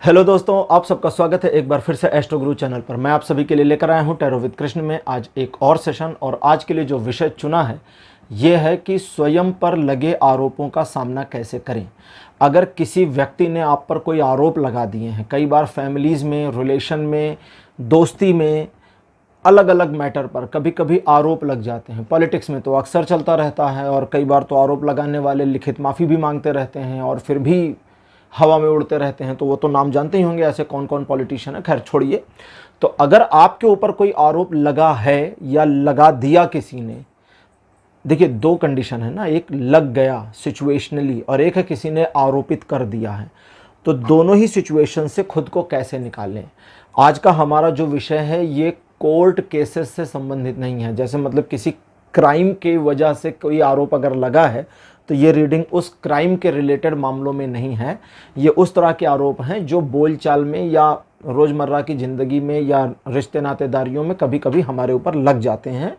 Hello दोस्तों, आप सबका स्वागत है एक बार फिर से एस्ट्रो गुरु चैनल पर। मैं आप सभी के लिए लेकर आया हूं टैरो विद कृष्ण में आज एक और सेशन। और आज के लिए जो विषय चुना है ये है कि स्वयं पर लगे आरोपों का सामना कैसे करें। अगर किसी व्यक्ति ने आप पर कोई आरोप लगा दिए हैं, कई बार फैमिलीज़ में, रिलेशन में, दोस्ती में, अलग अलग मैटर पर कभी कभी आरोप लग जाते हैं। पॉलिटिक्स में तो अक्सर चलता रहता है और कई बार तो आरोप लगाने वाले लिखित माफ़ी भी मांगते रहते हैं और फिर भी हवा में उड़ते रहते हैं। तो वो तो नाम जानते ही होंगे ऐसे कौन कौन पॉलिटिशियन है। खैर छोड़िए। तो अगर आपके ऊपर कोई आरोप लगा है या लगा दिया किसी ने, देखिए दो कंडीशन है ना, एक लग गया सिचुएशनली और एक है किसी ने आरोपित कर दिया है। तो दोनों ही सिचुएशन से खुद को कैसे निकालें। आज का हमारा जो विषय है ये कोर्ट केसेस से संबंधित नहीं है। जैसे मतलब किसी क्राइम के वजह से कोई आरोप अगर लगा है तो ये रीडिंग उस क्राइम के रिलेटेड मामलों में नहीं है। ये उस तरह के आरोप हैं जो बोलचाल में या रोज़मर्रा की ज़िंदगी में या रिश्ते नातेदारियों में कभी कभी हमारे ऊपर लग जाते हैं,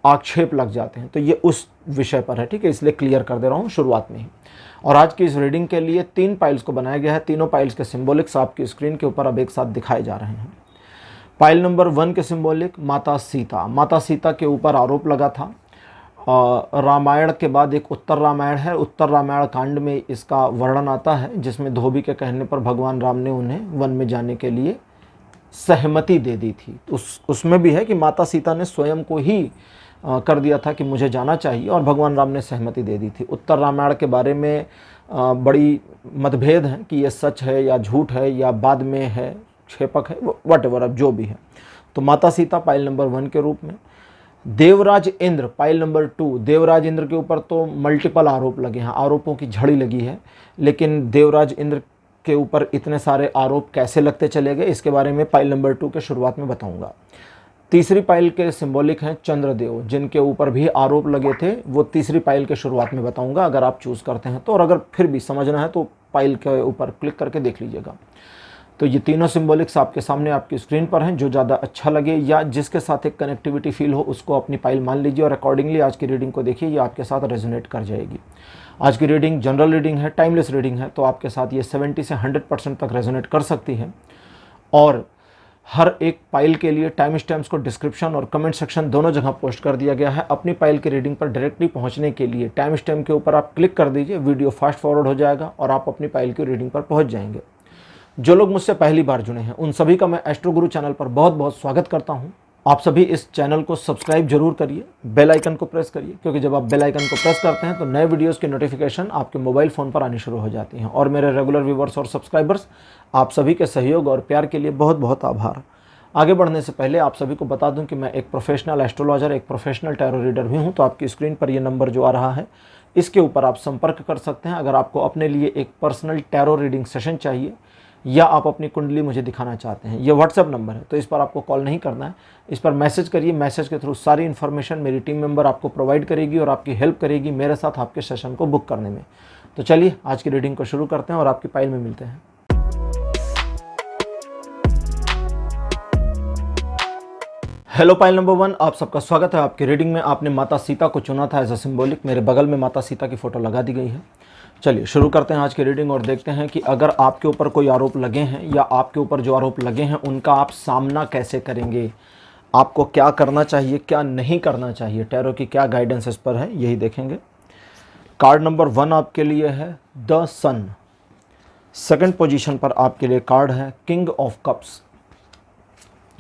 आक्षेप लग जाते हैं। तो ये उस विषय पर है, ठीक है, इसलिए क्लियर कर दे रहा हूँ शुरुआत में ही। और आज की इस रीडिंग के लिए 3 पाइल्स को बनाया गया है। तीनों पाइल्स के सिंबॉलिक्स आपकी स्क्रीन के ऊपर अब एक साथ दिखाए जा रहे हैं। पाइल नंबर 1 के सिंबॉलिक माता सीता। माता सीता के ऊपर आरोप लगा था। रामायण के बाद एक उत्तर रामायण है। उत्तर रामायण कांड में इसका वर्णन आता है जिसमें धोबी के कहने पर भगवान राम ने उन्हें वन में जाने के लिए सहमति दे दी थी। उसमें भी है कि माता सीता ने स्वयं को ही कर दिया था कि मुझे जाना चाहिए और भगवान राम ने सहमति दे दी थी। उत्तर रामायण के बारे में बड़ी मतभेद है कि ये सच है या झूठ है या बाद में है, क्षेपक है, वटेवर, अब जो भी है। तो माता सीता पाइल नंबर 1 के रूप में। Devraj Indra pile number 2। देवराज इंद्र के ऊपर तो मल्टीपल आरोप लगे हैं, आरोपों की झड़ी लगी है। लेकिन देवराज इंद्र के ऊपर इतने सारे आरोप कैसे लगते चले गए, इसके बारे में पाइल नंबर 2 के शुरुआत में बताऊंगा। तीसरी पाइल के सिंबॉलिक हैं चंद्रदेव, जिनके ऊपर भी आरोप लगे थे। वो तीसरी पाइल के शुरुआत में बताऊंगा अगर आप चूज़ करते हैं तो। और अगर फिर भी समझना है तो पाइल के ऊपर क्लिक करके देख लीजिएगा। तो ये तीनों सिंबॉलिक्स आपके सामने आपकी स्क्रीन पर हैं। जो ज़्यादा अच्छा लगे या जिसके साथ एक कनेक्टिविटी फील हो उसको अपनी पाइल मान लीजिए और अकॉर्डिंगली आज की रीडिंग को देखिए, ये आपके साथ रेजोनेट कर जाएगी। आज की रीडिंग जनरल रीडिंग है, टाइमलेस रीडिंग है, तो आपके साथ ये 70 से 100% तक रेजोनेट कर सकती है। और हर एक पाइल के लिए टाइम स्टैम्प्स को डिस्क्रिप्शन और कमेंट सेक्शन दोनों जगह पोस्ट कर दिया गया है। अपनी पाइल की रीडिंग पर डायरेक्टली पहुंचने के लिए टाइम स्टैम्प के ऊपर आप क्लिक कर दीजिए, वीडियो फास्ट फॉरवर्ड हो जाएगा और आप अपनी पाइल की रीडिंग पर पहुंच जाएंगे। जो लोग मुझसे पहली बार जुड़े हैं उन सभी का मैं एस्ट्रो गुरु चैनल पर बहुत बहुत स्वागत करता हूं। आप सभी इस चैनल को सब्सक्राइब जरूर करिए, बेल आइकन को प्रेस करिए, क्योंकि जब आप बेल आइकन को प्रेस करते हैं तो नए वीडियोस की नोटिफिकेशन आपके मोबाइल फ़ोन पर आनी शुरू हो जाती हैं। और मेरे रेगुलर व्यूवर्स और सब्सक्राइबर्स, आप सभी के सहयोग और प्यार के लिए बहुत बहुत आभार। आगे बढ़ने से पहले आप सभी को बता दूं कि मैं एक प्रोफेशनल एस्ट्रोलॉजर, एक प्रोफेशनल टैरो रीडर भी हूं। तो आपकी स्क्रीन पर ये नंबर जो आ रहा है इसके ऊपर आप संपर्क कर सकते हैं अगर आपको अपने लिए एक पर्सनल टैरो रीडिंग सेशन चाहिए या आप अपनी कुंडली मुझे दिखाना चाहते हैं। ये व्हाट्सएप नंबर है, तो इस पर आपको कॉल नहीं करना है, इस पर मैसेज करिए। मैसेज के थ्रू सारी इन्फॉर्मेशन मेरी टीम मेंबर आपको प्रोवाइड करेगी और आपकी हेल्प करेगी मेरे साथ आपके सेशन को बुक करने में। तो चलिए आज की रीडिंग को शुरू करते हैं और आपकी पाइल में मिलते हैं। हेलो पाइल नंबर 1, आप सबका स्वागत है आपकी रीडिंग में। आपने माता सीता को चुना था एज अ सिंबॉलिक। मेरे बगल में माता सीता की फ़ोटो लगा दी गई है। चलिए शुरू करते हैं आज की रीडिंग और देखते हैं कि अगर आपके ऊपर कोई आरोप लगे हैं या आपके ऊपर जो आरोप लगे हैं उनका आप सामना कैसे करेंगे, आपको क्या करना चाहिए, क्या नहीं करना चाहिए, टैरो की क्या गाइडेंस इस पर है, यही देखेंगे। कार्ड नंबर 1 आपके लिए है द सन। सेकंड पोजीशन पर आपके लिए कार्ड है king of cups.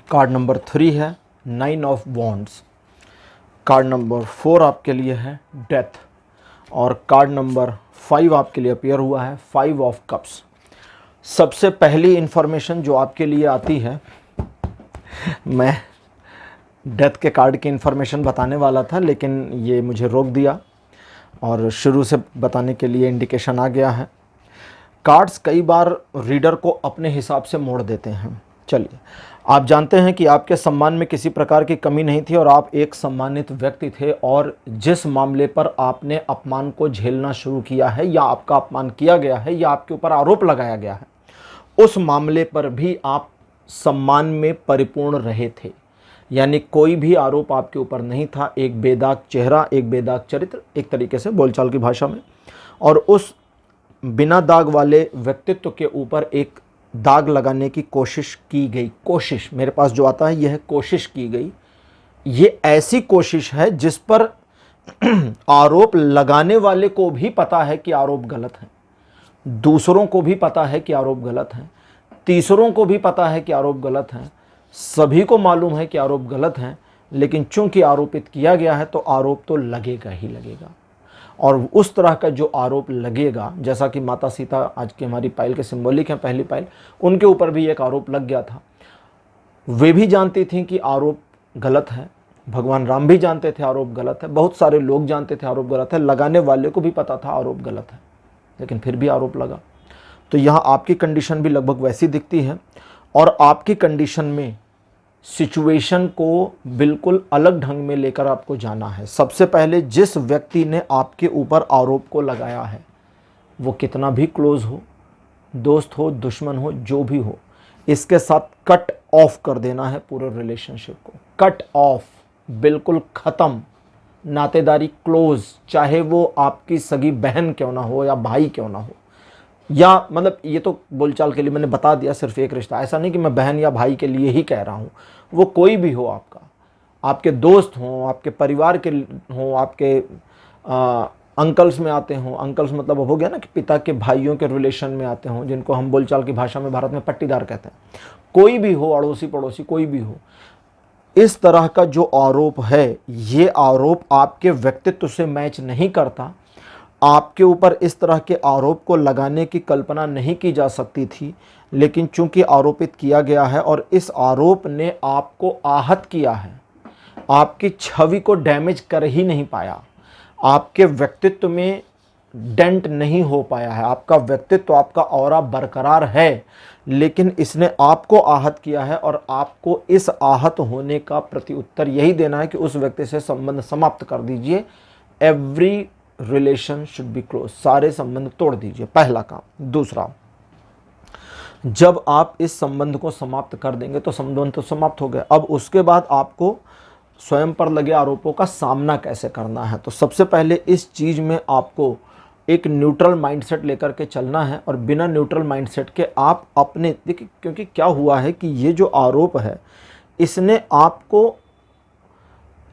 Card number 3 है 9 ऑफ वॉन्ड्स। कार्ड नंबर 4 आपके लिए है डेथ। और कार्ड नंबर 5 आपके लिए अपीयर हुआ है 5 ऑफ कप्स। सबसे पहली इंफॉर्मेशन जो आपके लिए आती है, मैं डेथ के कार्ड की इंफॉर्मेशन बताने वाला था लेकिन ये मुझे रोक दिया और शुरू से बताने के लिए इंडिकेशन आ गया है। कार्ड्स कई बार रीडर को अपने हिसाब से मोड़ देते हैं। चलिए, आप जानते हैं कि आपके सम्मान में किसी प्रकार की कमी नहीं थी और आप एक सम्मानित व्यक्ति थे। और जिस मामले पर आपने अपमान को झेलना शुरू किया है या आपका अपमान किया गया है या आपके ऊपर आरोप लगाया गया है, उस मामले पर भी आप सम्मान में परिपूर्ण रहे थे। यानी कोई भी आरोप आपके ऊपर नहीं था। एक बेदाग चेहरा, एक बेदाग चरित्र, एक तरीके से बोलचाल की भाषा में। और उस बिना दाग वाले व्यक्तित्व के ऊपर एक दाग लगाने की कोशिश की गई। कोशिश मेरे पास जो आता है यह है कोशिश की गई। ये ऐसी कोशिश है जिस पर आरोप लगाने वाले को भी पता है कि आरोप गलत है, दूसरों को भी पता है कि आरोप गलत है, तीसरों को भी पता है कि आरोप गलत है, सभी को मालूम है कि आरोप गलत है, लेकिन चूंकि आरोपित किया गया है तो आरोप तो लगेगा ही लगेगा। और उस तरह का जो आरोप लगेगा, जैसा कि माता सीता आज की हमारी पायल के सिंबॉलिक हैं, पहली पायल, उनके ऊपर भी एक आरोप लग गया था। वे भी जानती थीं कि आरोप गलत है, भगवान राम भी जानते थे आरोप गलत है, बहुत सारे लोग जानते थे आरोप गलत है, लगाने वाले को भी पता था आरोप गलत है, लेकिन फिर भी आरोप लगा। तो यहाँ आपकी कंडीशन भी लगभग वैसी दिखती है, और आपकी कंडीशन में सिचुएशन को बिल्कुल अलग ढंग में लेकर आपको जाना है। सबसे पहले जिस व्यक्ति ने आपके ऊपर आरोप को लगाया है, वो कितना भी क्लोज हो, दोस्त हो, दुश्मन हो, जो भी हो, इसके साथ कट ऑफ कर देना है पूरे रिलेशनशिप को। कट ऑफ, बिल्कुल ख़त्म। नातेदारी क्लोज, चाहे वो आपकी सगी बहन क्यों ना हो या भाई क्यों ना हो, या मतलब ये तो बोलचाल के लिए मैंने बता दिया सिर्फ एक रिश्ता, ऐसा नहीं कि मैं बहन या भाई के लिए ही कह रहा हूँ, वो कोई भी हो आपका, आपके दोस्त हों, आपके परिवार के हों, आपके अंकल्स में आते हों, अंकल्स मतलब हो गया ना कि पिता के भाइयों के रिलेशन में आते हों, जिनको हम बोलचाल की भाषा में भारत में पट्टीदार कहते हैं, कोई भी हो, अड़ोसी पड़ोसी कोई भी हो, इस तरह का जो आरोप है, ये आरोप आपके व्यक्तित्व से मैच नहीं करता। आपके ऊपर इस तरह के आरोप को लगाने की कल्पना नहीं की जा सकती थी, लेकिन चूंकि आरोपित किया गया है और इस आरोप ने आपको आहत किया है, आपकी छवि को डैमेज कर ही नहीं पाया, आपके व्यक्तित्व में डेंट नहीं हो पाया है, आपका व्यक्तित्व, आपका ऑरा बरकरार है, लेकिन इसने आपको आहत किया है, और आपको इस आहत होने का प्रत्युत्तर यही देना है कि उस व्यक्ति से संबंध समाप्त कर दीजिए। Every relation should be close, सारे संबंध तोड़ दीजिए, पहला काम। दूसरा, जब आप इस संबंध को समाप्त कर देंगे तो संबंध तो समाप्त हो गया। अब उसके बाद आपको स्वयं पर लगे आरोपों का सामना कैसे करना है। तो सबसे पहले इस चीज़ में आपको एक न्यूट्रल माइंडसेट लेकर के चलना है, और बिना न्यूट्रल माइंडसेट के आप अपने, देखिए क्योंकि क्या हुआ है कि ये जो आरोप है, इसने आपको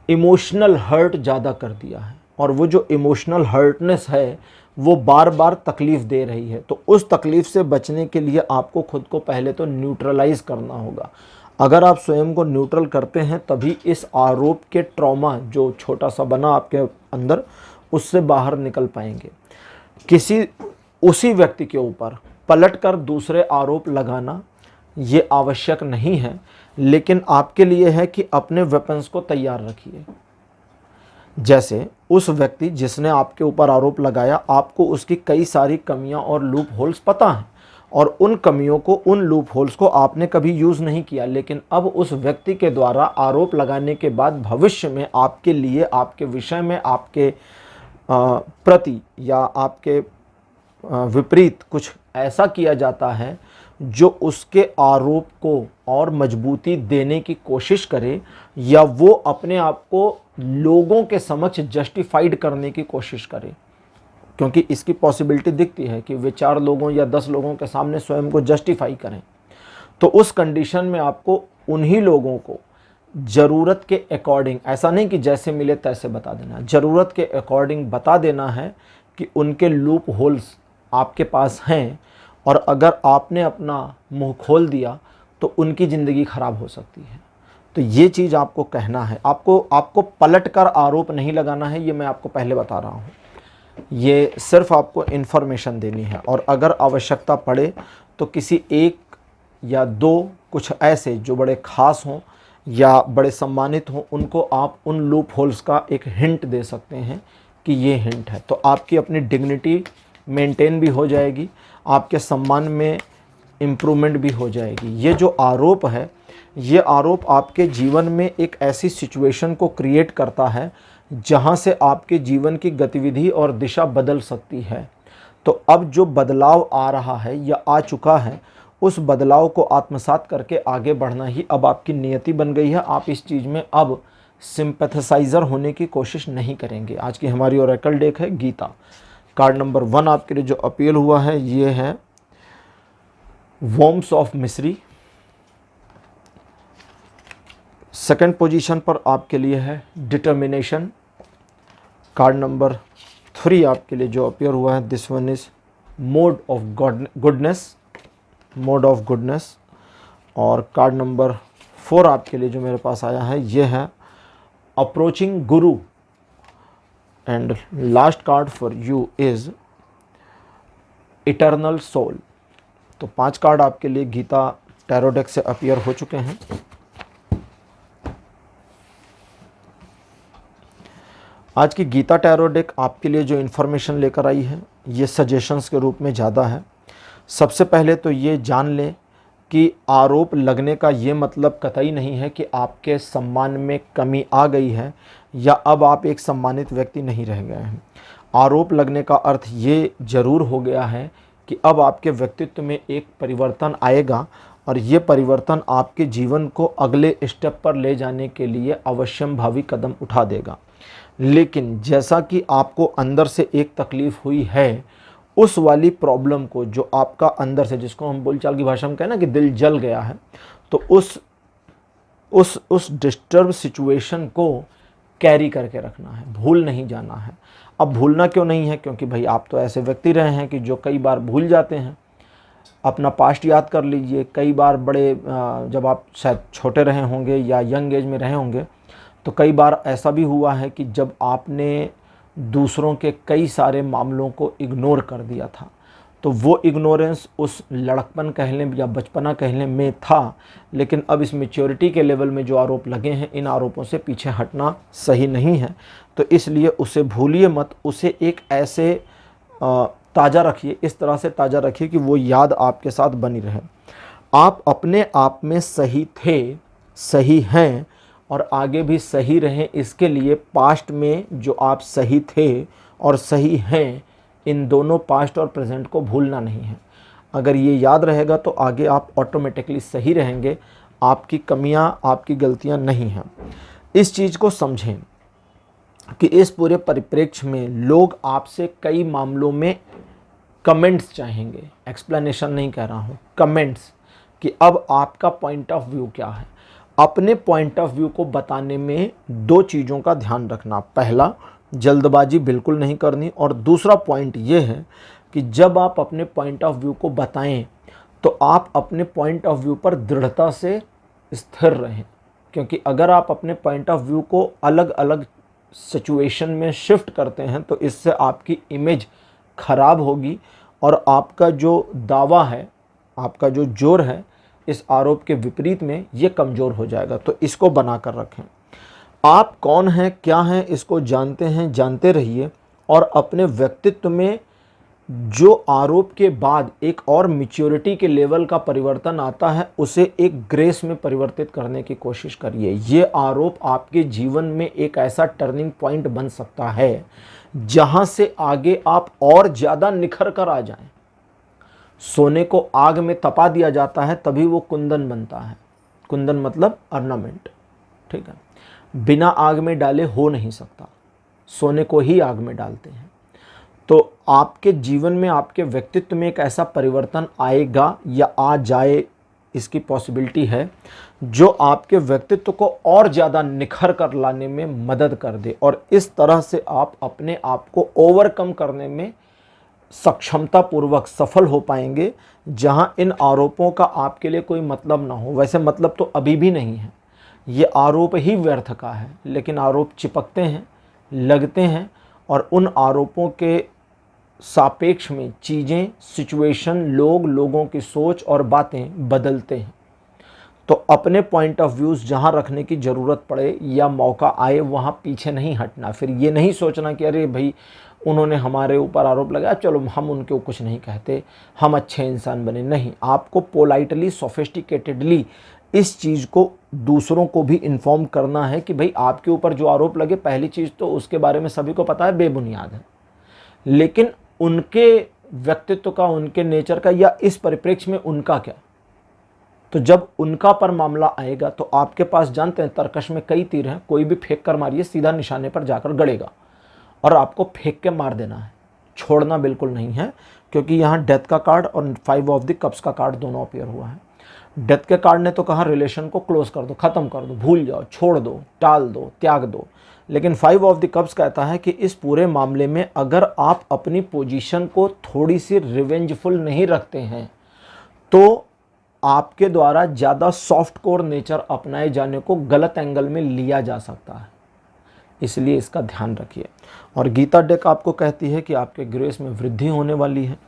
इमोशनल हर्ट ज़्यादा कर दिया है, और वो जो इमोशनल हर्टनेस है वो बार बार तकलीफ़ दे रही है। तो उस तकलीफ़ से बचने के लिए आपको खुद को पहले तो न्यूट्रलाइज करना होगा। अगर आप स्वयं को न्यूट्रल करते हैं तभी इस आरोप के ट्रॉमा जो छोटा सा बना आपके अंदर, उससे बाहर निकल पाएंगे। किसी उसी व्यक्ति के ऊपर पलटकर दूसरे आरोप लगाना ये आवश्यक नहीं है, लेकिन आपके लिए है कि अपने वेपन्स को तैयार रखिए। जैसे उस व्यक्ति जिसने आपके ऊपर आरोप लगाया, आपको उसकी कई सारी कमियां और लूप होल्स पता हैं, और उन कमियों को, उन लूप होल्स को आपने कभी यूज़ नहीं किया, लेकिन अब उस व्यक्ति के द्वारा आरोप लगाने के बाद भविष्य में आपके लिए, आपके विषय में, आपके प्रति या आपके विपरीत कुछ ऐसा किया जाता है जो उसके आरोप को और मजबूती देने की कोशिश करे, या वो अपने आप को लोगों के समक्ष जस्टिफाइड करने की कोशिश करे, क्योंकि इसकी पॉसिबिलिटी दिखती है कि वे 4 लोगों या 10 लोगों के सामने स्वयं को जस्टिफाई करें। तो उस कंडीशन में आपको उन्हीं लोगों को ज़रूरत के अकॉर्डिंग, ऐसा नहीं कि जैसे मिले तैसे बता देना, ज़रूरत के अकॉर्डिंग बता देना है कि उनके लूप होल्स आपके पास हैं, और अगर आपने अपना मुंह खोल दिया तो उनकी ज़िंदगी ख़राब हो सकती है। तो ये चीज़ आपको कहना है। आपको पलट कर आरोप नहीं लगाना है, ये मैं आपको पहले बता रहा हूँ। ये सिर्फ आपको इन्फॉर्मेशन देनी है, और अगर आवश्यकता पड़े तो किसी एक या 2 कुछ ऐसे जो बड़े ख़ास हों या बड़े सम्मानित हों, उनको आप उन लूप होल्स का एक हिंट दे सकते हैं कि ये हिंट है। तो आपकी अपनी डिग्निटी मेंटेन भी हो जाएगी, आपके सम्मान में इम्प्रूवमेंट भी हो जाएगी। ये जो आरोप है, ये आरोप आपके जीवन में एक ऐसी सिचुएशन को क्रिएट करता है जहाँ से आपके जीवन की गतिविधि और दिशा बदल सकती है। तो अब जो बदलाव आ रहा है या आ चुका है, उस बदलाव को आत्मसात करके आगे बढ़ना ही अब आपकी नियति बन गई है। आप इस चीज़ में अब सिंपैथेसाइज़र होने की कोशिश नहीं करेंगे। आज की हमारी ओरेकल डेक है गीता। कार्ड नंबर 1 आपके लिए जो अपील हुआ है ये है वॉर्म्स ऑफ मिस्री। सेकंड पोजीशन पर आपके लिए है डिटर्मिनेशन। कार्ड नंबर 3 आपके लिए जो अपीयर हुआ है, this one is mode of goodness, mode of goodness. और कार्ड नंबर 4 आपके लिए जो मेरे पास आया है ये है approaching guru. And last card for you is eternal soul. तो 5 कार्ड आपके लिए गीता टैरो डेक से अपीयर हो चुके हैं। आज की गीता टैरो डेक आपके लिए जो इन्फॉर्मेशन लेकर आई है ये सजेशंस के रूप में ज़्यादा है। सबसे पहले तो ये जान लें कि आरोप लगने का ये मतलब कतई नहीं है कि आपके सम्मान में कमी आ गई है या अब आप एक सम्मानित व्यक्ति नहीं रह गए हैं। आरोप लगने का अर्थ ये ज़रूर हो गया है कि अब आपके व्यक्तित्व में एक परिवर्तन आएगा और ये परिवर्तन आपके जीवन को अगले स्टेप पर ले जाने के लिए अवश्यम भावी कदम उठा देगा। लेकिन जैसा कि आपको अंदर से एक तकलीफ़ हुई है, उस वाली प्रॉब्लम को जो आपका अंदर से, जिसको हम बोलचाल की भाषा में कहें ना कि दिल जल गया है, तो उस डिस्टर्ब सिचुएशन को कैरी करके रखना है, भूल नहीं जाना है। अब भूलना क्यों नहीं है? क्योंकि भाई आप तो ऐसे व्यक्ति रहे हैं कि जो कई बार भूल जाते हैं। अपना पास्ट याद कर लीजिए, कई बार बड़े जब आप शायद छोटे रहे होंगे या यंग एज में रहे होंगे तो कई बार ऐसा भी हुआ है कि जब आपने दूसरों के कई सारे मामलों को इग्नोर कर दिया था, तो वो इग्नोरेंस उस लड़कपन कह लें या बचपना कह लें में था, लेकिन अब इस मैच्योरिटी के लेवल में जो आरोप लगे हैं, इन आरोपों से पीछे हटना सही नहीं है। तो इसलिए उसे भूलिए मत, उसे एक ऐसे ताज़ा रखिए, इस तरह से ताज़ा रखिए कि वो याद आपके साथ बनी रहे। आप अपने आप में सही थे, सही हैं और आगे भी सही रहें, इसके लिए पास्ट में जो आप सही थे और सही हैं, इन दोनों पास्ट और प्रेजेंट को भूलना नहीं है। अगर ये याद रहेगा तो आगे आप ऑटोमेटिकली सही रहेंगे। आपकी कमियां, आपकी गलतियां नहीं हैं। इस चीज़ को समझें कि इस पूरे परिप्रेक्ष्य में लोग आपसे कई मामलों में कमेंट्स चाहेंगे, एक्सप्लेनेशन नहीं कह रहा हूँ, कमेंट्स, कि अब आपका पॉइंट ऑफ व्यू क्या है। अपने पॉइंट ऑफ व्यू को बताने में 2 चीज़ों का ध्यान रखना। पहला, जल्दबाजी बिल्कुल नहीं करनी, और दूसरा पॉइंट ये है कि जब आप अपने पॉइंट ऑफ व्यू को बताएं तो आप अपने पॉइंट ऑफ व्यू पर दृढ़ता से स्थिर रहें। क्योंकि अगर आप अपने पॉइंट ऑफ व्यू को अलग अलग सिचुएशन में शिफ्ट करते हैं तो इससे आपकी इमेज खराब होगी और आपका जो दावा है, आपका जो जोर है इस आरोप के विपरीत में, ये कमज़ोर हो जाएगा। तो इसको बना कर रखें। आप कौन हैं, क्या हैं, इसको जानते हैं, जानते रहिए। और अपने व्यक्तित्व में जो आरोप के बाद एक और मैच्योरिटी के लेवल का परिवर्तन आता है, उसे एक ग्रेस में परिवर्तित करने की कोशिश करिए। ये आरोप आपके जीवन में एक ऐसा टर्निंग पॉइंट बन सकता है जहां से आगे आप और ज़्यादा निखर कर आ जाएं। सोने को आग में तपा दिया जाता है तभी वो कुंदन बनता है। कुंदन मतलब ऑर्नामेंट, ठीक है। बिना आग में डाले हो नहीं सकता, सोने को ही आग में डालते हैं। तो आपके जीवन में, आपके व्यक्तित्व में एक ऐसा परिवर्तन आएगा या आ जाए, इसकी पॉसिबिलिटी है, जो आपके व्यक्तित्व को और ज़्यादा निखर कर लाने में मदद कर दे। और इस तरह से आप अपने आप को ओवरकम करने में सक्षमतापूर्वक सफल हो पाएंगे, जहां इन आरोपों का आपके लिए कोई मतलब ना हो। वैसे मतलब तो अभी भी नहीं है, ये आरोप ही व्यर्थ का है, लेकिन आरोप चिपकते हैं, लगते हैं, और उन आरोपों के सापेक्ष में चीज़ें, सिचुएशन, लोगों की सोच और बातें बदलते हैं। तो अपने पॉइंट ऑफ व्यूज़ जहाँ रखने की ज़रूरत पड़े या मौका आए वहाँ पीछे नहीं हटना। फिर ये नहीं सोचना कि अरे भाई उन्होंने हमारे ऊपर आरोप लगाया, चलो हम उनको कुछ नहीं कहते, हम अच्छे इंसान बने। नहीं, आपको पोलाइटली, सोफिस्टिकेटेडली इस चीज़ को दूसरों को भी इन्फॉर्म करना है कि भाई आपके ऊपर जो आरोप लगे, पहली चीज़ तो उसके बारे में सभी को पता है बेबुनियाद है, लेकिन उनके व्यक्तित्व का, उनके नेचर का या इस परिप्रेक्ष्य में उनका क्या। तो जब उनका पर मामला आएगा तो आपके पास, जानते हैं तरकश में कई तीर हैं, कोई भी फेंक कर मारिए, सीधा निशाने पर जाकर गड़ेगा और आपको फेंक के मार देना है। छोड़ना बिल्कुल नहीं है, क्योंकि यहाँ डेथ का कार्ड और 5 ऑफ द कप्स का कार्ड दोनों अपीयर हुआ है। डेथ के कार्ड ने तो कहा रिलेशन को क्लोज कर दो, ख़त्म कर दो, भूल जाओ, छोड़ दो, टाल दो, त्याग दो। लेकिन 5 ऑफ द कप्स कहता है कि इस पूरे मामले में अगर आप अपनी पोजीशन को थोड़ी सी रिवेंजफुल नहीं रखते हैं तो आपके द्वारा ज़्यादा सॉफ्ट कोर नेचर अपनाए जाने को गलत एंगल में लिया जा सकता है, इसलिए इसका ध्यान रखिए। और गीता डेक आपको कहती है कि आपके ग्रेस में वृद्धि होने वाली है।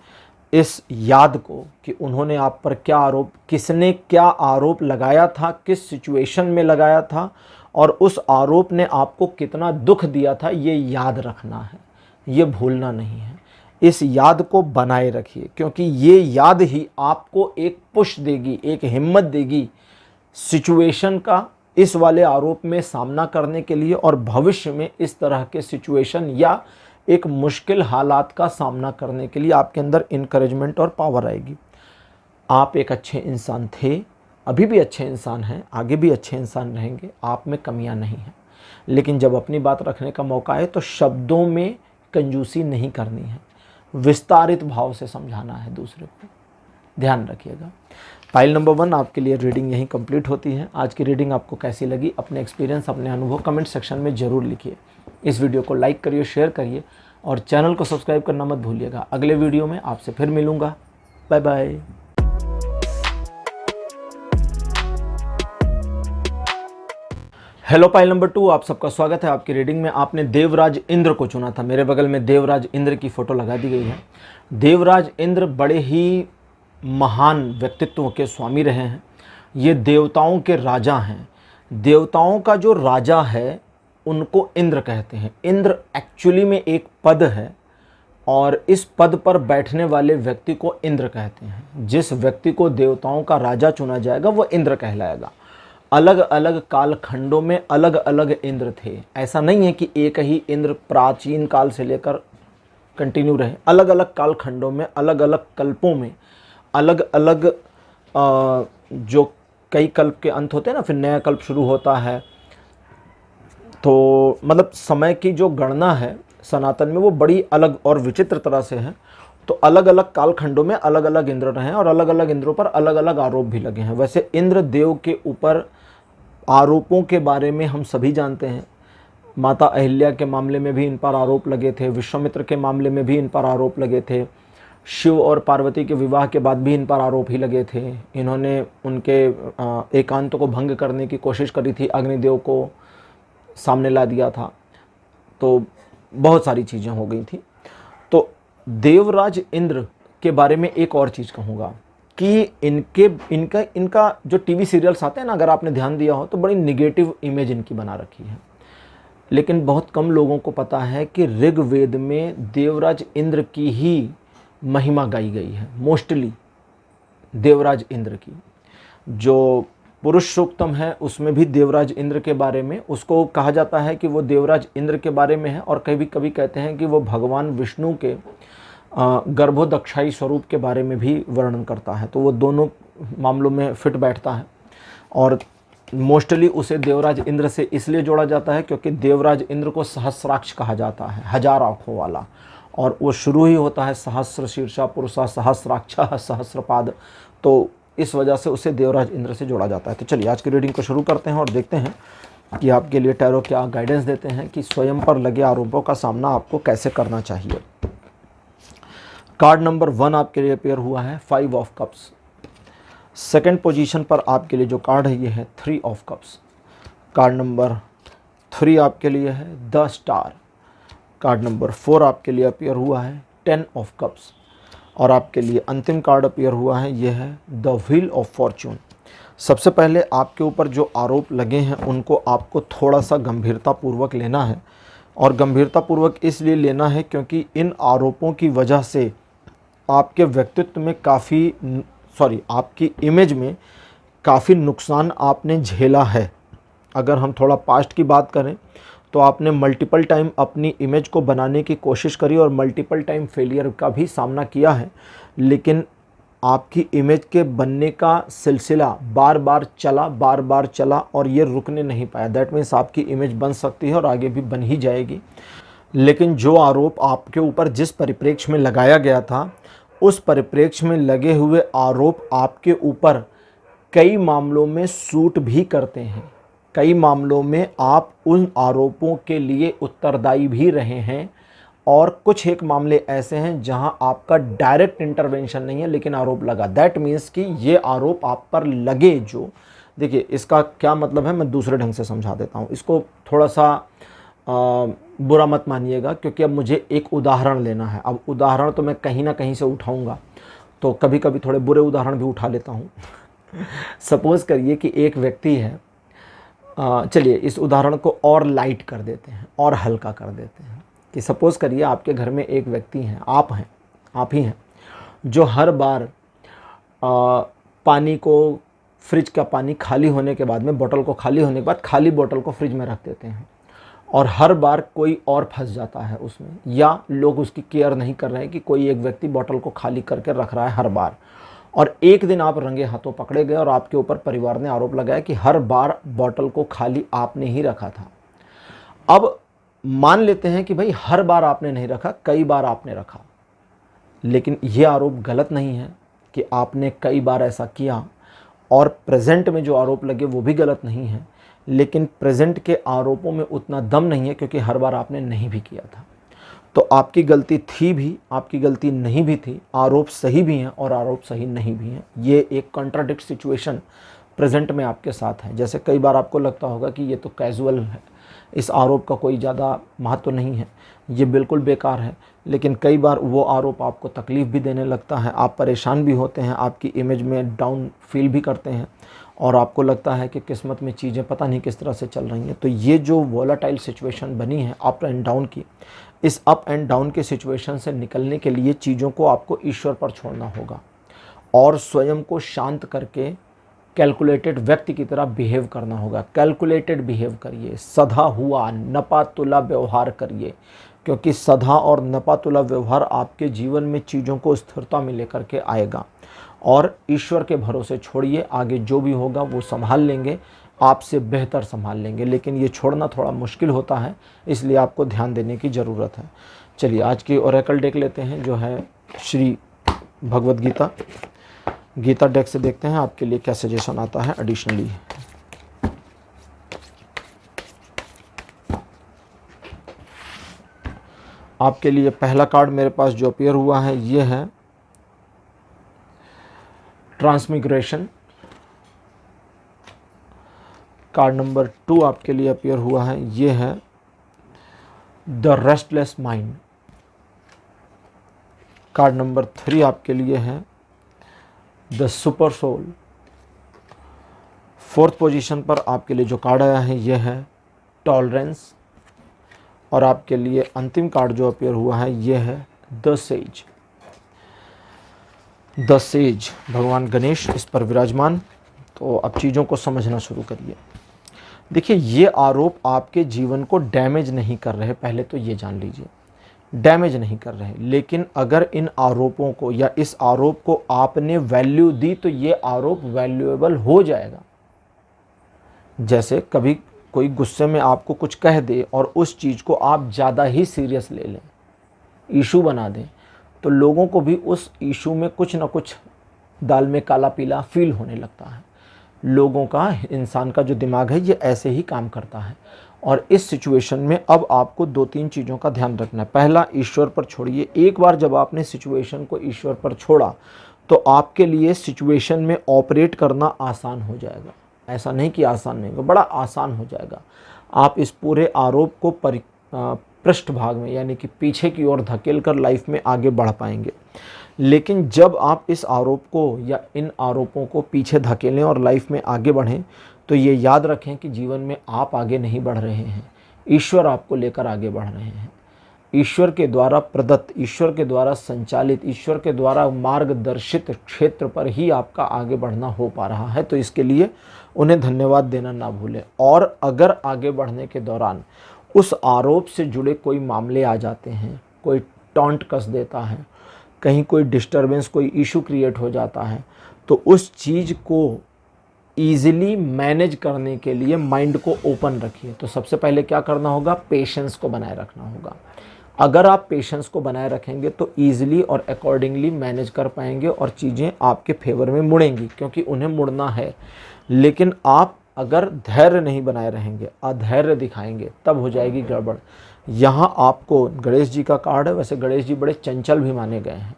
इस याद को कि उन्होंने आप पर क्या आरोप, किसने क्या आरोप लगाया था, किस सिचुएशन में लगाया था और उस आरोप ने आपको कितना दुख दिया था, ये याद रखना है, ये भूलना नहीं है। इस याद को बनाए रखिए, क्योंकि ये याद ही आपको एक पुश देगी, एक हिम्मत देगी सिचुएशन का इस वाले आरोप में सामना करने के लिए और भविष्य में इस तरह के सिचुएशन या एक मुश्किल हालात का सामना करने के लिए आपके अंदर इनकरेजमेंट और पावर आएगी। आप एक अच्छे इंसान थे, अभी भी अच्छे इंसान हैं, आगे भी अच्छे इंसान रहेंगे, आप में कमियां नहीं हैं। लेकिन जब अपनी बात रखने का मौका आए तो शब्दों में कंजूसी नहीं करनी है, विस्तारित भाव से समझाना है दूसरे को, ध्यान रखिएगा। फाइल नंबर 1 आपके लिए रीडिंग यहीं कंप्लीट होती है। आज की रीडिंग आपको कैसी लगी, अपने एक्सपीरियंस, अपने अनुभव कमेंट सेक्शन में ज़रूर लिखिए। इस वीडियो को लाइक करिए, शेयर करिए और चैनल को सब्सक्राइब करना मत भूलिएगा। अगले वीडियो में आपसे फिर मिलूँगा। Bye bye. Hello pile number 2, आप सबका स्वागत है आपकी रीडिंग में। आपने देवराज इंद्र को चुना था। मेरे बगल में देवराज इंद्र की फ़ोटो लगा दी गई है। देवराज इंद्र बड़े ही महान व्यक्तित्वों के स्वामी रहे हैं। ये देवताओं के राजा हैं। देवताओं का जो राजा है उनको इंद्र कहते हैं। इंद्र एक्चुअली में एक पद है और इस पद पर बैठने वाले व्यक्ति को इंद्र कहते हैं। जिस व्यक्ति को देवताओं का राजा चुना जाएगा वो इंद्र कहलाएगा। अलग अलग कालखंडों में अलग अलग इंद्र थे। ऐसा नहीं है कि एक ही इंद्र प्राचीन काल से लेकर कंटिन्यू रहे। अलग अलग कालखंडों में, अलग अलग कल्पों में, अलग अलग जो कई कल्प के अंत होते हैं ना, फिर नया कल्प शुरू होता है। तो मतलब समय की जो गणना है सनातन में वो बड़ी अलग और विचित्र तरह से है। तो अलग अलग कालखंडों में अलग अलग इंद्र रहे हैं और अलग अलग इंद्रों पर अलग अलग आरोप भी लगे हैं। वैसे इंद्र देव के ऊपर आरोपों के बारे में हम सभी जानते हैं। माता अहिल्या के मामले में भी इन पर आरोप लगे थे, विश्वामित्र के मामले में भी इन पर आरोप लगे थे, शिव और पार्वती के विवाह के बाद भी इन पर आरोप ही लगे थे। इन्होंने उनके एकांत को भंग करने की कोशिश करी थी, अग्निदेव को सामने ला दिया था, तो बहुत सारी चीज़ें हो गई थी। तो देवराज इंद्र के बारे में एक और चीज़ कहूँगा कि इनका जो टीवी सीरियल्स आते हैं ना, अगर आपने ध्यान दिया हो तो बड़ी निगेटिव इमेज इनकी बना रखी है। लेकिन बहुत कम लोगों को पता है कि ऋग्वेद में देवराज इंद्र की ही महिमा गाई गई है। मोस्टली देवराज इंद्र की जो पुरुष सूक्तम है उसमें भी देवराज इंद्र के बारे में उसको कहा जाता है कि वो देवराज इंद्र के बारे में है। और कभी कहते हैं कि वो भगवान विष्णु के गर्भोदक्षाई स्वरूप के बारे में भी वर्णन करता है। तो वो दोनों मामलों में फिट बैठता है। और मोस्टली उसे देवराज इंद्र से इसलिए जोड़ा जाता है क्योंकि देवराज इंद्र को सहस्राक्ष कहा जाता है, 1000 आँखों वाला। और वो शुरू ही होता है सहस्र शीर्षा पुरुषा सहस्राक्ष सहस्रपाद, तो इस वजह से उसे देवराज इंद्र से जोड़ा जाता है। तो चलिए आज की रीडिंग को शुरू करते हैं और देखते हैं कि आपके लिए टैरो क्या गाइडेंस देते हैं कि स्वयं पर लगे आरोपों का सामना आपको कैसे करना चाहिए। कार्ड नंबर 1 आपके लिए अपीयर हुआ है 5 ऑफ कप्स। सेकंड पोजीशन पर आपके लिए जो कार्ड है ये है 3 ऑफ कप्स। कार्ड नंबर 3 आपके लिए है द स्टार। कार्ड नंबर 4 आपके लिए अपीयर हुआ है 10 ऑफ कप्स। और आपके लिए अंतिम कार्ड अपीयर हुआ है ये है द व्हील ऑफ फॉर्च्यून। सबसे पहले आपके ऊपर जो आरोप लगे हैं उनको आपको थोड़ा सा गंभीरतापूर्वक लेना है। और गंभीरतापूर्वक इसलिए लेना है क्योंकि इन आरोपों की वजह से आपके व्यक्तित्व में आपकी इमेज में काफ़ी नुकसान आपने झेला है। अगर हम थोड़ा पास्ट की बात करें तो आपने मल्टीपल टाइम अपनी इमेज को बनाने की कोशिश करी और मल्टीपल टाइम फेलियर का भी सामना किया है। लेकिन आपकी इमेज के बनने का सिलसिला बार बार चला और ये रुकने नहीं पाया। दैट मीन्स आपकी इमेज बन सकती है और आगे भी बन ही जाएगी। लेकिन जो आरोप आपके ऊपर जिस परिप्रेक्ष्य में लगाया गया था, उस परिप्रेक्ष्य में लगे हुए आरोप आपके ऊपर कई मामलों में सूट भी करते हैं। कई मामलों में आप उन आरोपों के लिए उत्तरदायी भी रहे हैं, और कुछ एक मामले ऐसे हैं जहां आपका डायरेक्ट इंटरवेंशन नहीं है लेकिन आरोप लगा। दैट मीन्स कि ये आरोप आप पर लगे जो, देखिए इसका क्या मतलब है, मैं दूसरे ढंग से समझा देता हूँ इसको। थोड़ा सा बुरा मत मानिएगा, क्योंकि अब मुझे एक उदाहरण लेना है। अब उदाहरण तो मैं कहीं ना कहीं से उठाऊंगा, तो कभी कभी थोड़े बुरे उदाहरण भी उठा लेता हूँ। सपोज़ करिए कि एक व्यक्ति है, चलिए इस उदाहरण को और लाइट कर देते हैं और हल्का कर देते हैं कि सपोज़ करिए आपके घर में एक व्यक्ति हैं, आप ही हैं, जो हर बार पानी को, फ्रिज का पानी खाली होने के बाद में, बोतल को खाली होने के बाद खाली बोतल को फ्रिज में रख देते हैं, और हर बार कोई और फंस जाता है उसमें, या लोग उसकी केयर नहीं कर रहे हैं कि कोई एक व्यक्ति बोतल को खाली करके रख रहा है हर बार। और एक दिन आप रंगे हाथों पकड़े गए और आपके ऊपर परिवार ने आरोप लगाया कि हर बार बोतल को खाली आपने ही रखा था। अब मान लेते हैं कि भाई हर बार आपने नहीं रखा, कई बार आपने रखा, लेकिन यह आरोप गलत नहीं है कि आपने कई बार ऐसा किया, और प्रेजेंट में जो आरोप लगे वो भी गलत नहीं है, लेकिन प्रेजेंट के आरोपों में उतना दम नहीं है क्योंकि हर बार आपने नहीं भी किया था। तो आपकी गलती थी भी, आपकी गलती नहीं भी थी, आरोप सही भी हैं और आरोप सही नहीं भी हैं। ये एक कॉन्ट्राडिक्ट सिचुएशन प्रेजेंट में आपके साथ है। जैसे कई बार आपको लगता होगा कि ये तो कैजुअल है, इस आरोप का कोई ज़्यादा महत्व नहीं है, ये बिल्कुल बेकार है, लेकिन कई बार वो आरोप आपको तकलीफ़ भी देने लगता है, आप परेशान भी होते हैं, आपकी इमेज में डाउन फील भी करते हैं, और आपको लगता है कि किस्मत में चीज़ें पता नहीं किस तरह से चल रही हैं। तो ये जो वोलेटाइल सिचुएशन बनी है अप एंड डाउन की, इस अप एंड डाउन के सिचुएशन से निकलने के लिए चीज़ों को आपको ईश्वर पर छोड़ना होगा, और स्वयं को शांत करके कैलकुलेटेड व्यक्ति की तरह बिहेव करना होगा। कैलकुलेटेड बिहेव करिए, सधा हुआ नपा तुला व्यवहार करिए, क्योंकि सधा और नपा तुला व्यवहार आपके जीवन में चीज़ों को स्थिरता में लेकर के आएगा। और ईश्वर के भरोसे छोड़िए, आगे जो भी होगा वो संभाल लेंगे, आपसे बेहतर संभाल लेंगे, लेकिन ये छोड़ना थोड़ा मुश्किल होता है, इसलिए आपको ध्यान देने की ज़रूरत है। चलिए आज की ओरेकल देख लेते हैं, जो है श्री भगवद गीता। गीता डेक से देखते हैं आपके लिए क्या सजेशन आता है एडिशनली। आपके लिए पहला कार्ड मेरे पास जो अपीयर हुआ है ये है ट्रांसमिग्रेशन। कार्ड नंबर 2 आपके लिए अपीयर हुआ है ये है the restless mind. Card number 3 आपके लिए है the super soul. 4th position पर आपके लिए जो कार्ड आया है ये है टॉलरेंस, और आपके लिए अंतिम कार्ड जो अपीयर हुआ है ये है द सेज। द सेज भगवान गणेश इस पर विराजमान। तो अब चीज़ों को समझना शुरू करिए। देखिए ये आरोप आपके जीवन को डैमेज नहीं कर रहे, पहले तो ये जान लीजिए, डैमेज नहीं कर रहे, लेकिन अगर इन आरोपों को या इस आरोप को आपने वैल्यू दी तो ये आरोप वैल्यूएबल हो जाएगा। जैसे कभी कोई गुस्से में आपको कुछ कह दे और उस चीज़ को आप ज़्यादा ही सीरियस ले लें, इशू बना दें, तो लोगों को भी उस इशू में कुछ ना कुछ दाल में काला पीला फील होने लगता है। लोगों का, इंसान का जो दिमाग है ये ऐसे ही काम करता है। और इस सिचुएशन में अब आपको 2-3 चीज़ों का ध्यान रखना है। पहला, ईश्वर पर छोड़िए। एक बार जब आपने सिचुएशन को ईश्वर पर छोड़ा तो आपके लिए सिचुएशन में ऑपरेट करना आसान हो जाएगा। ऐसा नहीं कि आसान नहीं होगा, बड़ा आसान हो जाएगा। आप इस पूरे आरोप को पृष्ठभाग में यानी कि पीछे की ओर धकेल कर लाइफ में आगे बढ़ पाएंगे। लेकिन जब आप इस आरोप को या इन आरोपों को पीछे धकेलें और लाइफ में आगे बढ़ें, तो ये याद रखें कि जीवन में आप आगे नहीं बढ़ रहे हैं, ईश्वर आपको लेकर आगे बढ़ रहे हैं। ईश्वर के द्वारा प्रदत्त, ईश्वर के द्वारा संचालित, ईश्वर के द्वारा मार्गदर्शित क्षेत्र पर ही आपका आगे बढ़ना हो पा रहा है। तो इसके लिए उन्हें धन्यवाद देना ना भूलें। और अगर आगे बढ़ने के दौरान उस आरोप से जुड़े कोई मामले आ जाते हैं, कोई टॉन्ट कस देता है, कहीं कोई डिस्टरबेंस, कोई इशू क्रिएट हो जाता है, तो उस चीज़ को ईजिली मैनेज करने के लिए माइंड को ओपन रखिए। तो सबसे पहले क्या करना होगा, पेशेंस को बनाए रखना होगा। अगर आप पेशेंस को बनाए रखेंगे तो ईजिली और अकॉर्डिंगली मैनेज कर पाएंगे और चीज़ें आपके फेवर में मुड़ेंगी, क्योंकि उन्हें मुड़ना है। लेकिन आप अगर धैर्य नहीं बनाए रहेंगे, अधैर्य दिखाएंगे, तब हो जाएगी गड़बड़। यहाँ आपको गणेश जी का कार्ड है। वैसे गणेश जी बड़े चंचल भी माने गए हैं,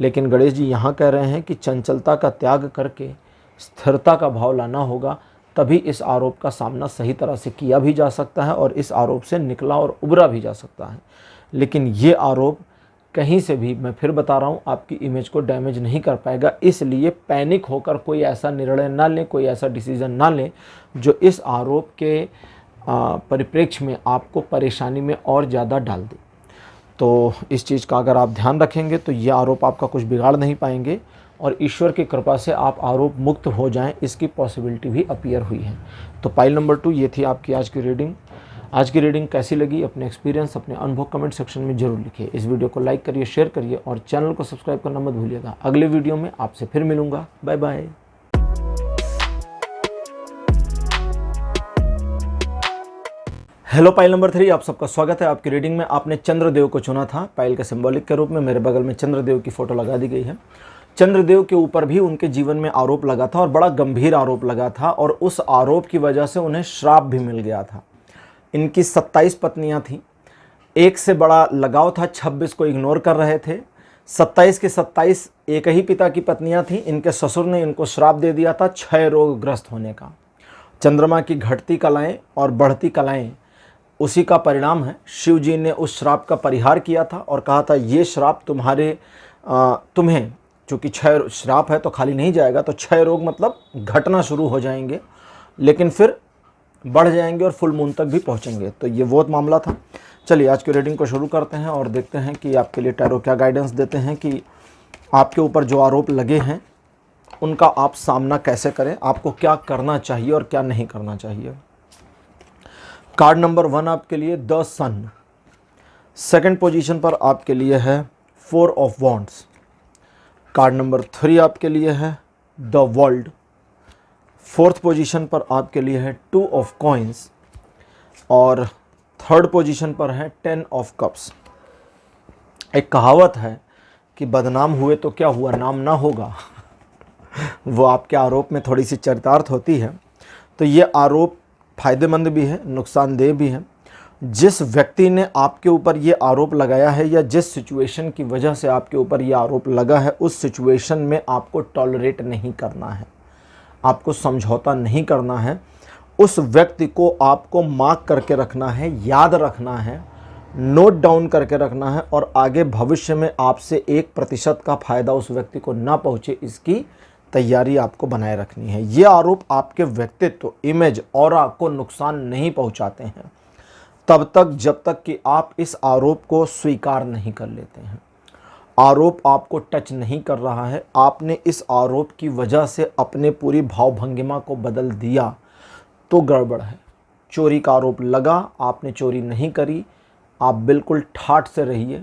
लेकिन गणेश जी यहाँ कह रहे हैं कि चंचलता का त्याग करके स्थिरता का भाव लाना होगा, तभी इस आरोप का सामना सही तरह से किया भी जा सकता है और इस आरोप से निकला और उबरा भी जा सकता है। लेकिन ये आरोप कहीं से भी, मैं फिर बता रहा हूँ, आपकी इमेज को डैमेज नहीं कर पाएगा। इसलिए पैनिक होकर कोई ऐसा निर्णय ना लें, कोई ऐसा डिसीजन ना लें जो इस आरोप के परिप्रेक्ष्य में आपको परेशानी में और ज़्यादा डाल दे। तो इस चीज़ का अगर आप ध्यान रखेंगे तो ये आरोप आपका कुछ बिगाड़ नहीं पाएंगे और ईश्वर की कृपा से आप आरोप मुक्त हो जाएं, इसकी पॉसिबिलिटी भी अपीयर हुई है। तो पाइल नंबर 2 ये थी आपकी आज की रीडिंग। आज की रीडिंग कैसी लगी, अपने एक्सपीरियंस, अपने अनुभव कमेंट सेक्शन में जरूर लिखिए। इस वीडियो को लाइक करिए, शेयर करिए और चैनल को सब्सक्राइब करना मत भूलिएगा। अगले वीडियो में आपसे फिर मिलूंगा। Bye bye. Hello pile number 3, आप सबका स्वागत है। आपकी रीडिंग में आपने चंद्रदेव को चुना था। पाइल के सिंबॉलिक के रूप में मेरे बगल में चंद्रदेव की फोटो लगा दी गई है। चंद्रदेव के ऊपर भी उनके जीवन में आरोप लगा था और बड़ा गंभीर आरोप लगा था और उस आरोप की वजह से उन्हें श्राप भी मिल गया था। इनकी 27 पत्नियां थीं, एक से बड़ा लगाव था, 26 को इग्नोर कर रहे थे। 27 के 27 एक ही पिता की पत्नियां थीं। इनके ससुर ने इनको श्राप दे दिया था क्षय रोगग्रस्त होने का। चंद्रमा की घटती कलाएं और बढ़ती कलाएं उसी का परिणाम है। शिव जी ने उस श्राप का परिहार किया था और कहा था ये श्राप तुम्हें, चूँकि क्षय श्राप है तो खाली नहीं जाएगा, तो क्षय रोग मतलब घटना शुरू हो जाएंगे, लेकिन फिर बढ़ जाएंगे और फुल मून तक भी पहुंचेंगे। तो ये वो मामला था। चलिए आज की रीडिंग को शुरू करते हैं और देखते हैं कि आपके लिए टैरो क्या गाइडेंस देते हैं कि आपके ऊपर जो आरोप लगे हैं उनका आप सामना कैसे करें, आपको क्या करना चाहिए और क्या नहीं करना चाहिए। कार्ड नंबर 1 आपके लिए द सन। सेकंड पोजीशन पर आपके लिए है 4 ऑफ वॉन्ड्स। कार्ड नंबर 3 आपके लिए है द वर्ल्ड। फोर्थ पोजीशन पर आपके लिए है 2 ऑफ कॉइन्स और थर्ड पोजीशन पर है 10 ऑफ कप्स। एक कहावत है कि बदनाम हुए तो क्या हुआ, नाम ना होगा। वो आपके आरोप में थोड़ी सी चरितार्थ होती है। तो ये आरोप फायदेमंद भी है, नुकसानदेह भी है। जिस व्यक्ति ने आपके ऊपर ये आरोप लगाया है या जिस सिचुएशन की वजह से आपके ऊपर ये आरोप लगा है, उस सिचुएशन में आपको टॉलरेट नहीं करना है, आपको समझौता नहीं करना है। उस व्यक्ति को आपको मार्क करके रखना है, याद रखना है, नोट डाउन करके रखना है और आगे भविष्य में आपसे 1% का फ़ायदा उस व्यक्ति को ना पहुँचे, इसकी तैयारी आपको बनाए रखनी है। ये आरोप आपके व्यक्तित्व, इमेज, ऑरा को नुकसान नहीं पहुँचाते हैं तब तक जब तक कि आप इस आरोप को स्वीकार नहीं कर लेते हैं। आरोप आपको टच नहीं कर रहा है, आपने इस आरोप की वजह से अपने पूरी भावभंगिमा को बदल दिया तो गड़बड़ है। चोरी का आरोप लगा, आपने चोरी नहीं करी, आप बिल्कुल ठाठ से रहिए।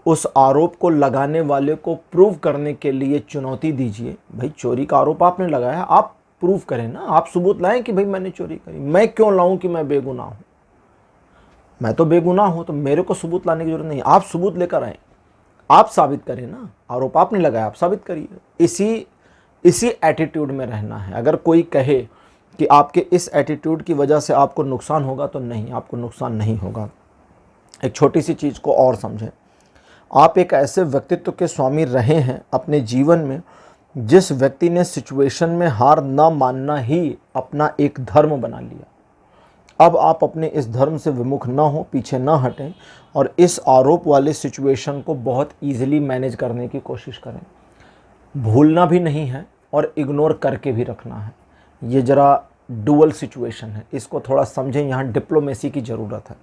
उस आरोप को लगाने वाले को प्रूव करने के लिए चुनौती दीजिए। भाई चोरी का आरोप आपने लगाया, आप प्रूव करें ना, आप सबूत लाएं कि भाई मैंने चोरी करी। मैं क्यों लाऊं कि मैं बेगुनाह हूं? मैं तो बेगुनाह हूं, तो मेरे को सबूत लाने की जरूरत नहीं। आप सबूत लेकर आए, आप साबित करें ना। आरोप आपने लगाया, आप साबित करिए। इसी एटीट्यूड में रहना है। अगर कोई कहे कि आपके इस एटीट्यूड की वजह से आपको नुकसान होगा, तो नहीं, आपको नुकसान नहीं होगा। एक छोटी सी चीज़ को और समझें। आप एक ऐसे व्यक्तित्व के स्वामी रहे हैं अपने जीवन में जिस व्यक्ति ने सिचुएशन में हार न मानना ही अपना एक धर्म बना लिया। अब आप अपने इस धर्म से विमुख ना हो, पीछे ना हटें और इस आरोप वाले सिचुएशन को बहुत ईजिली मैनेज करने की कोशिश करें। भूलना भी नहीं है और इग्नोर करके भी रखना है। ये ज़रा डुअल सिचुएशन है, इसको थोड़ा समझें। यहाँ डिप्लोमेसी की ज़रूरत है।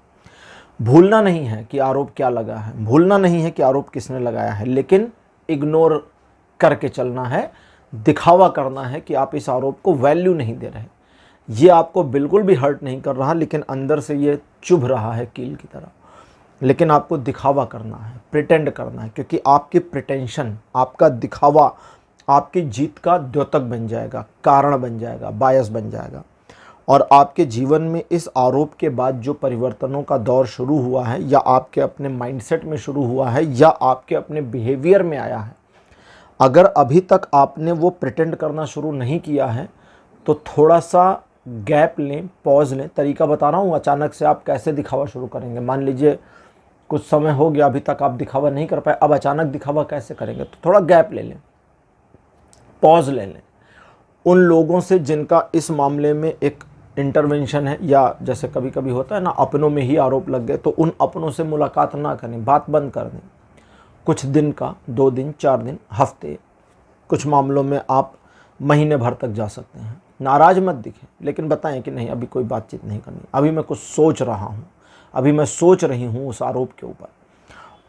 भूलना नहीं है कि आरोप क्या लगा है, भूलना नहीं है कि आरोप किसने लगाया है, लेकिन इग्नोर करके चलना है, दिखावा करना है कि आप इस आरोप को वैल्यू नहीं दे रहे। ये आपको बिल्कुल भी हर्ट नहीं कर रहा, लेकिन अंदर से ये चुभ रहा है कील की तरह। लेकिन आपको दिखावा करना है, प्रिटेंड करना है, क्योंकि आपकी प्रिटेंशन, आपका दिखावा आपकी जीत का द्योतक बन जाएगा, कारण बन जाएगा, बायस बन जाएगा। और आपके जीवन में इस आरोप के बाद जो परिवर्तनों का दौर शुरू हुआ है, या आपके अपने माइंडसेट में शुरू हुआ है, या आपके अपने बिहेवियर में आया है, अगर अभी तक आपने वो प्रिटेंड करना शुरू नहीं किया है तो थोड़ा सा गैप लें, पॉज लें। तरीका बता रहा हूँ, अचानक से आप कैसे दिखावा शुरू करेंगे। मान लीजिए कुछ समय हो गया, अभी तक आप दिखावा नहीं कर पाए, अब अचानक दिखावा कैसे करेंगे? तो थोड़ा गैप ले लें, पॉज ले लें। उन लोगों से जिनका इस मामले में एक इंटरवेंशन है, या जैसे कभी कभी होता है ना, अपनों में ही आरोप लग गए, तो उन अपनों से मुलाकात ना करें, बात बंद कर दें। कुछ दिन का, 2 दिन, 4 दिन, हफ्ते, कुछ मामलों में आप महीने भर तक जा सकते हैं। नाराज मत दिखें, लेकिन बताएं कि नहीं, अभी कोई बातचीत नहीं करनी, अभी मैं कुछ सोच रहा हूँ, अभी मैं सोच रही हूँ उस आरोप के ऊपर।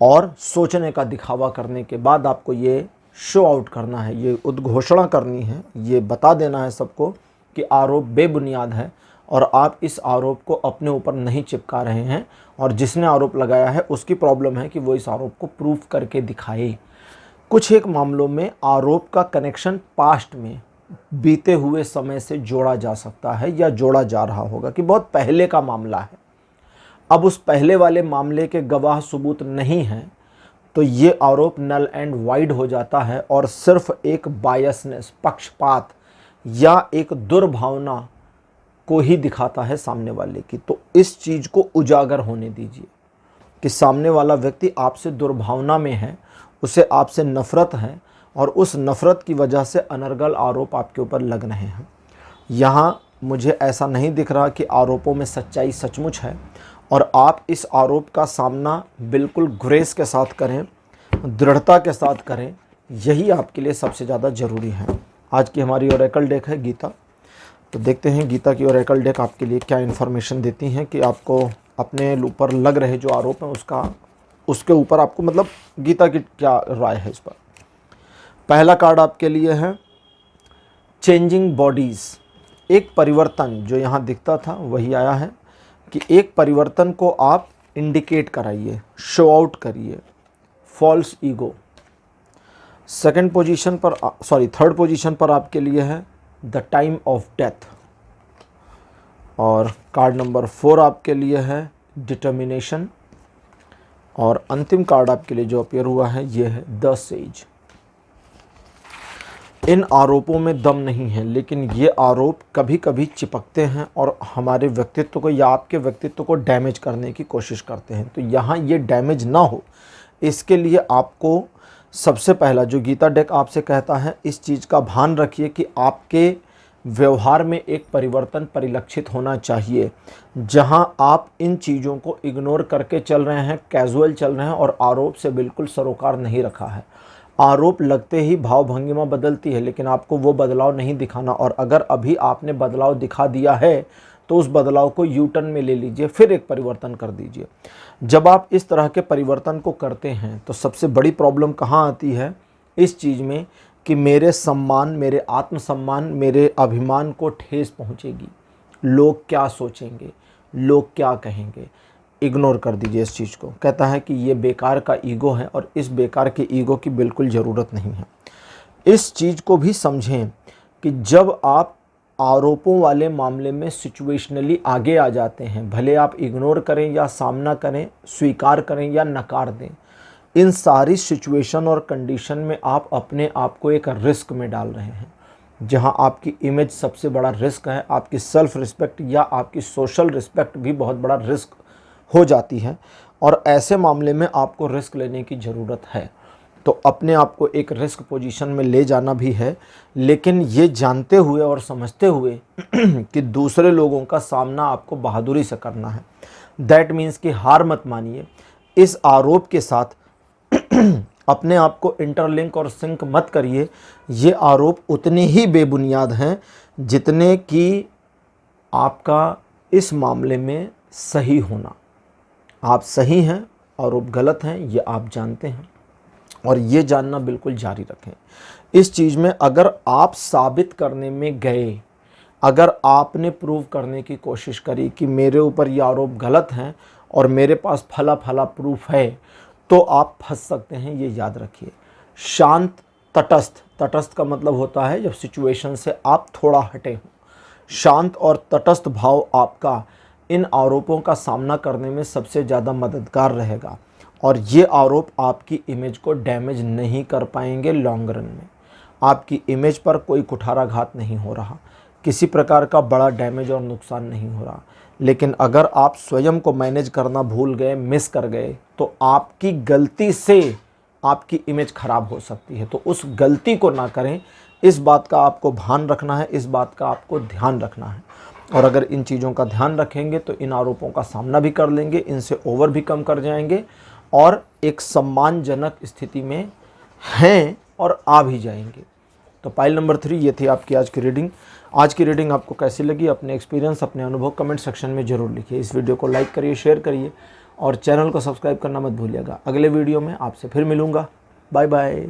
और सोचने का दिखावा करने के बाद आपको ये शो आउट करना है, ये उद्घोषणा करनी है, ये बता देना है सबको कि आरोप बेबुनियाद है और आप इस आरोप को अपने ऊपर नहीं चिपका रहे हैं, और जिसने आरोप लगाया है उसकी प्रॉब्लम है कि वो इस आरोप को प्रूफ करके दिखाए। कुछ एक मामलों में आरोप का कनेक्शन पास्ट में, बीते हुए समय से जोड़ा जा सकता है, या जोड़ा जा रहा होगा कि बहुत पहले का मामला है। अब उस पहले वाले मामले के गवाह सबूत नहीं हैं, तो ये आरोप नल एंड वाइड हो जाता है और सिर्फ एक बायसनेस, पक्षपात या एक दुर्भावना को ही दिखाता है सामने वाले की। तो इस चीज़ को उजागर होने दीजिए कि सामने वाला व्यक्ति आपसे दुर्भावना में है, उसे आपसे नफ़रत है, और उस नफ़रत की वजह से अनर्गल आरोप आपके ऊपर लग रहे हैं। यहाँ मुझे ऐसा नहीं दिख रहा कि आरोपों में सच्चाई सचमुच है, और आप इस आरोप का सामना बिल्कुल ग्रेस के साथ करें, दृढ़ता के साथ करें, यही आपके लिए सबसे ज़्यादा ज़रूरी है। आज की हमारी ओरेकल डेक है गीता। तो देखते हैं गीता की ओरेकल डेक आपके लिए क्या इन्फॉर्मेशन देती हैं कि आपको अपने ऊपर लग रहे जो आरोप हैं उसके ऊपर आपको, मतलब गीता की क्या राय है इस पर। पहला कार्ड आपके लिए है चेंजिंग बॉडीज़। एक परिवर्तन जो यहाँ दिखता था वही आया है कि एक परिवर्तन को आप इंडिकेट कराइए, शो आउट करिए। False ego. थर्ड पोजीशन पर आपके लिए है द टाइम ऑफ डेथ। और कार्ड नंबर 4 आपके लिए है डिटर्मिनेशन। और अंतिम कार्ड आपके लिए जो अपीयर हुआ है ये है द सेज। इन आरोपों में दम नहीं है, लेकिन ये आरोप कभी कभी चिपकते हैं और हमारे व्यक्तित्व को या आपके व्यक्तित्व को डैमेज करने की कोशिश करते हैं। तो यहाँ ये डैमेज ना हो, इसके लिए आपको सबसे पहला जो गीता डेक आपसे कहता है, इस चीज़ का भान रखिए कि आपके व्यवहार में एक परिवर्तन परिलक्षित होना चाहिए, जहां आप इन चीज़ों को इग्नोर करके चल रहे हैं, कैजुअल चल रहे हैं और आरोप से बिल्कुल सरोकार नहीं रखा है। आरोप लगते ही भाव भंगिमा बदलती है, लेकिन आपको वो बदलाव नहीं दिखाना। और अगर अभी आपने बदलाव दिखा दिया है तो उस बदलाव को यू टर्न में ले लीजिए, फिर एक परिवर्तन कर दीजिए। जब आप इस तरह के परिवर्तन को करते हैं तो सबसे बड़ी प्रॉब्लम कहाँ आती है इस चीज़ में कि मेरे सम्मान, मेरे आत्मसम्मान, मेरे अभिमान को ठेस पहुँचेगी। लोग क्या सोचेंगे, लोग क्या कहेंगे, इग्नोर कर दीजिए इस चीज़ को। कहता है कि ये बेकार का ईगो है और इस बेकार के ईगो की बिल्कुल ज़रूरत नहीं है। इस चीज़ को भी समझें कि जब आप आरोपों वाले मामले में सिचुएशनली आगे आ जाते हैं, भले आप इग्नोर करें या सामना करें, स्वीकार करें या नकार दें, इन सारी सिचुएशन और कंडीशन में आप अपने आप को एक रिस्क में डाल रहे हैं, जहां आपकी इमेज सबसे बड़ा रिस्क है, आपकी सेल्फ रिस्पेक्ट या आपकी सोशल रिस्पेक्ट भी बहुत बड़ा रिस्क हो जाती है। और ऐसे मामले में आपको रिस्क लेने की ज़रूरत है। तो अपने आप को एक रिस्क पोजीशन में ले जाना भी है, लेकिन ये जानते हुए और समझते हुए कि दूसरे लोगों का सामना आपको बहादुरी से करना है। दैट मीन्स कि हार मत मानिए। इस आरोप के साथ अपने आप को इंटरलिंक और सिंक मत करिए। ये आरोप उतने ही बेबुनियाद हैं जितने कि आपका इस मामले में सही होना। आप सही हैं, आरोप गलत हैं, ये आप जानते हैं, और ये जानना बिल्कुल जारी रखें। इस चीज़ में अगर आप साबित करने में गए, अगर आपने प्रूव करने की कोशिश करी कि मेरे ऊपर ये आरोप गलत हैं और मेरे पास फला फला प्रूफ है, तो आप फंस सकते हैं, ये याद रखिए। शांत, तटस्थ का मतलब होता है जब सिचुएशन से आप थोड़ा हटे हों। शांत और तटस्थ भाव आपका इन आरोपों का सामना करने में सबसे ज़्यादा मददगार रहेगा और ये आरोप आपकी इमेज को डैमेज नहीं कर पाएंगे लॉन्ग रन में। आपकी इमेज पर कोई कुठाराघात नहीं हो रहा, किसी प्रकार का बड़ा डैमेज और नुकसान नहीं हो रहा। लेकिन अगर आप स्वयं को मैनेज करना भूल गए, मिस कर गए, तो आपकी गलती से आपकी इमेज खराब हो सकती है। तो उस गलती को ना करें, इस बात का आपको भान रखना है, इस बात का आपको ध्यान रखना है। और अगर इन चीज़ों का ध्यान रखेंगे तो इन आरोपों का सामना भी कर लेंगे, इनसे ओवर भी कम कर जाएंगे और एक सम्मानजनक स्थिति में हैं और आ भी जाएंगे। तो पाइल नंबर 3 ये थी आपकी आज की रीडिंग। आज की रीडिंग आपको कैसी लगी, अपने एक्सपीरियंस, अपने अनुभव कमेंट सेक्शन में ज़रूर लिखिए। इस वीडियो को लाइक करिए, शेयर करिए और चैनल को सब्सक्राइब करना मत भूलिएगा। अगले वीडियो में आपसे फिर मिलूँगा। Bye bye.